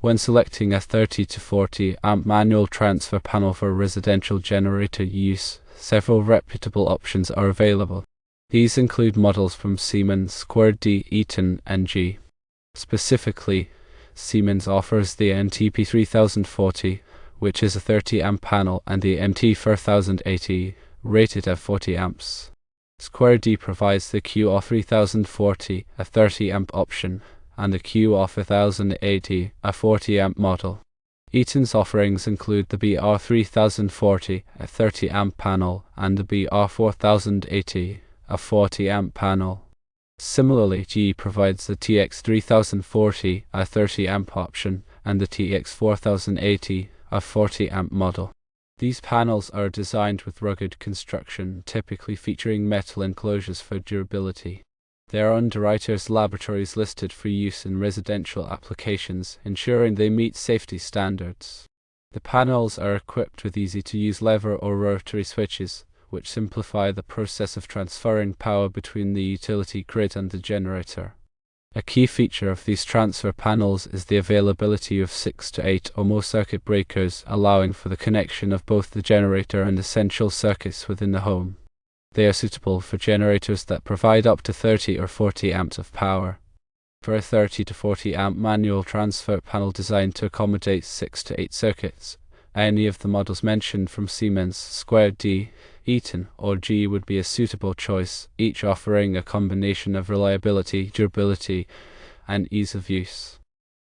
When selecting a 30 to 40 amp manual transfer panel for residential generator use, several reputable options are available. These include models from Siemens, D, Eaton, and G. Specifically, Siemens offers the NTP3040, which is a 30 amp panel, and the MT4080, rated at 40 amps. D provides the QR3040, a 30 amp option, and the QR1080, a 40 amp model. Eaton's offerings include the BR3040, a 30 amp panel, and the BR4080, a 40 amp panel. Similarly, G provides the TX3040, a 30 amp option, and the TX4080, a 40 amp model. These panels are designed with rugged construction, typically featuring metal enclosures for durability. There are underwriters' laboratories listed for use in residential applications, ensuring they meet safety standards. The panels are equipped with easy-to-use lever or rotary switches, which simplify the process of transferring power between the utility grid and the generator. A key feature of these transfer panels is the availability of 6 to 8 or more circuit breakers, allowing for the connection of both the generator and essential circuits within the home. They are suitable for generators that provide up to 30 or 40 amps of power. For a 30 to 40 amp manual transfer panel designed to accommodate 6 to 8 circuits, any of the models mentioned from Siemens, D, Eaton, or G would be a suitable choice, each offering a combination of reliability, durability, and ease of use.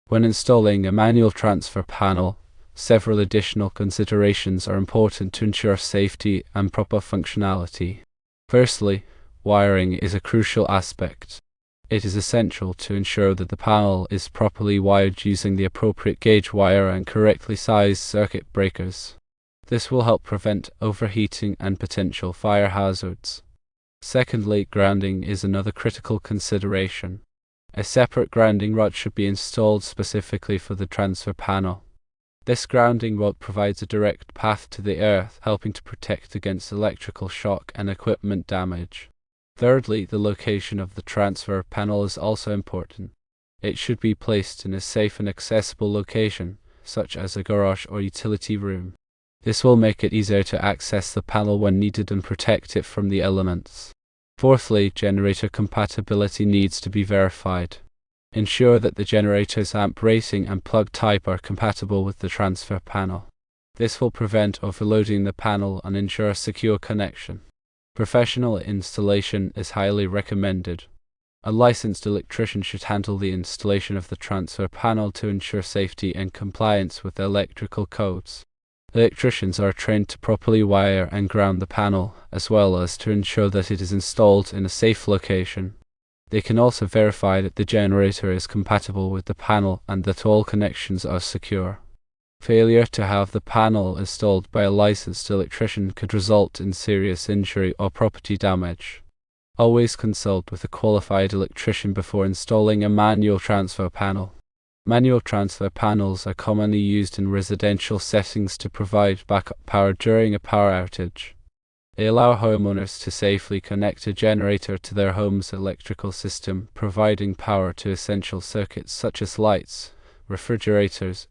When installing a manual transfer panel, several additional considerations are important to ensure safety and proper functionality. Firstly, wiring is a crucial aspect. It is essential to ensure that the panel is properly wired using the appropriate gauge wire and correctly sized circuit breakers. This will help prevent overheating and potential fire hazards. Secondly, grounding is another critical consideration. A separate grounding rod should be installed specifically for the transfer panel. This grounding rod provides a direct path to the earth, helping to protect against electrical shock and equipment damage. Thirdly, the location of the transfer panel is also important. It should be placed in a safe and accessible location, such as a garage or utility room. This will make it easier to access the panel when needed and protect it from the elements. Fourthly, generator compatibility needs to be verified. Ensure that the generator's amp rating and plug type are compatible with the transfer panel. This will prevent overloading the panel and ensure a secure connection. Professional installation is highly recommended. A licensed electrician should handle the installation of the transfer panel to ensure safety and compliance with electrical codes. Electricians are trained to properly wire and ground the panel, as well as to ensure that it is installed in a safe location. They can also verify that the generator is compatible with the panel and that all connections are secure. Failure to have the panel installed by a licensed electrician could result in serious injury or property damage. Always consult with a qualified electrician before installing a manual transfer panel. Manual transfer panels are commonly used in residential settings to provide backup power during a power outage. They allow homeowners to safely connect a generator to their home's electrical system, providing power to essential circuits such as lights, refrigerators,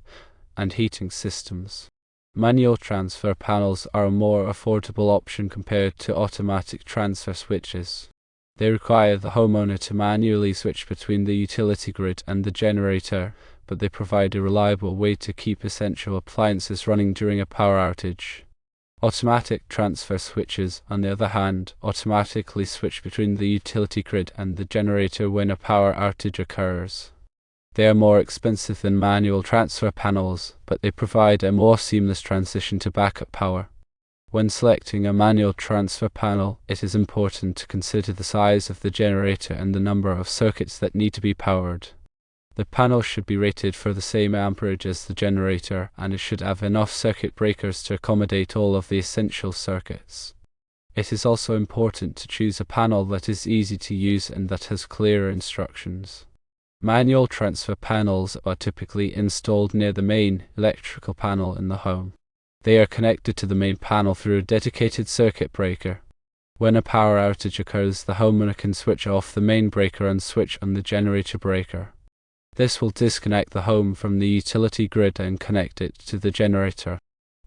and heating systems. Manual transfer panels are a more affordable option compared to automatic transfer switches. They require the homeowner to manually switch between the utility grid and the generator, but they provide a reliable way to keep essential appliances running during a power outage. Automatic transfer switches, on the other hand, automatically switch between the utility grid and the generator when a power outage occurs. They are more expensive than manual transfer panels, but they provide a more seamless transition to backup power. When selecting a manual transfer panel, it is important to consider the size of the generator and the number of circuits that need to be powered. The panel should be rated for the same amperage as the generator, and it should have enough circuit breakers to accommodate all of the essential circuits. It is also important to choose a panel that is easy to use and that has clear instructions. Manual transfer panels are typically installed near the main electrical panel in the home. They are connected to the main panel through a dedicated circuit breaker. When a power outage occurs, the homeowner can switch off the main breaker and switch on the generator breaker. This will disconnect the home from the utility grid and connect it to the generator.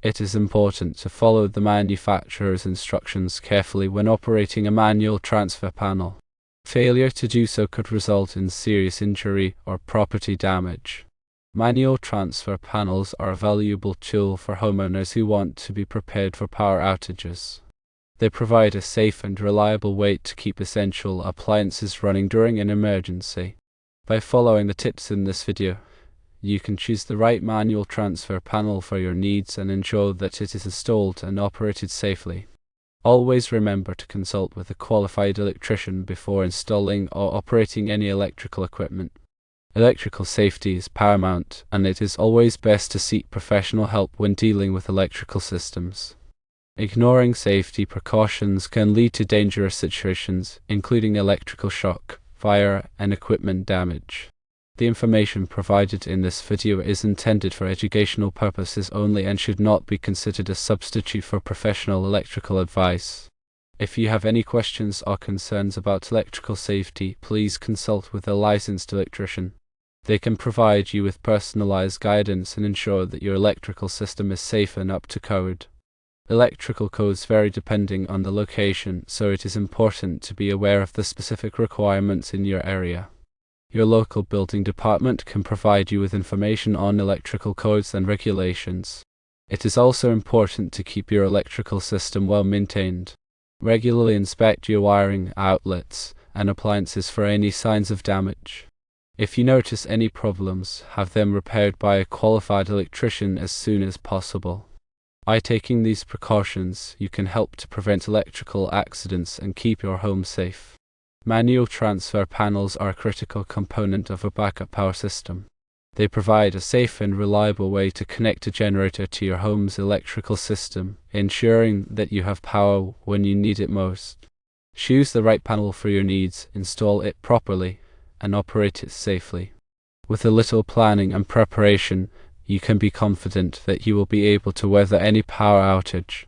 It is important to follow the manufacturer's instructions carefully when operating a manual transfer panel. Failure to do so could result in serious injury or property damage. Manual transfer panels are a valuable tool for homeowners who want to be prepared for power outages. They provide a safe and reliable way to keep essential appliances running during an emergency. By following the tips in this video, you can choose the right manual transfer panel for your needs and ensure that it is installed and operated safely. Always remember to consult with a qualified electrician before installing or operating any electrical equipment. Electrical safety is paramount, and it is always best to seek professional help when dealing with electrical systems. Ignoring safety precautions can lead to dangerous situations, including electrical shock, fire, and equipment damage. The information provided in this video is intended for educational purposes only and should not be considered a substitute for professional electrical advice. If you have any questions or concerns about electrical safety, please consult with a licensed electrician. They can provide you with personalized guidance and ensure that your electrical system is safe and up to code. Electrical codes vary depending on the location, so it is important to be aware of the specific requirements in your area. Your local building department can provide you with information on electrical codes and regulations. It is also important to keep your electrical system well maintained. Regularly inspect your wiring, outlets, and appliances for any signs of damage. If you notice any problems, have them repaired by a qualified electrician as soon as possible. By taking these precautions, you can help to prevent electrical accidents and keep your home safe. Manual transfer panels are a critical component of a backup power system. They provide a safe and reliable way to connect a generator to your home's electrical system, ensuring that you have power when you need it most. Choose the right panel for your needs, install it properly, and operate it safely. With a little planning and preparation, you can be confident that you will be able to weather any power outage.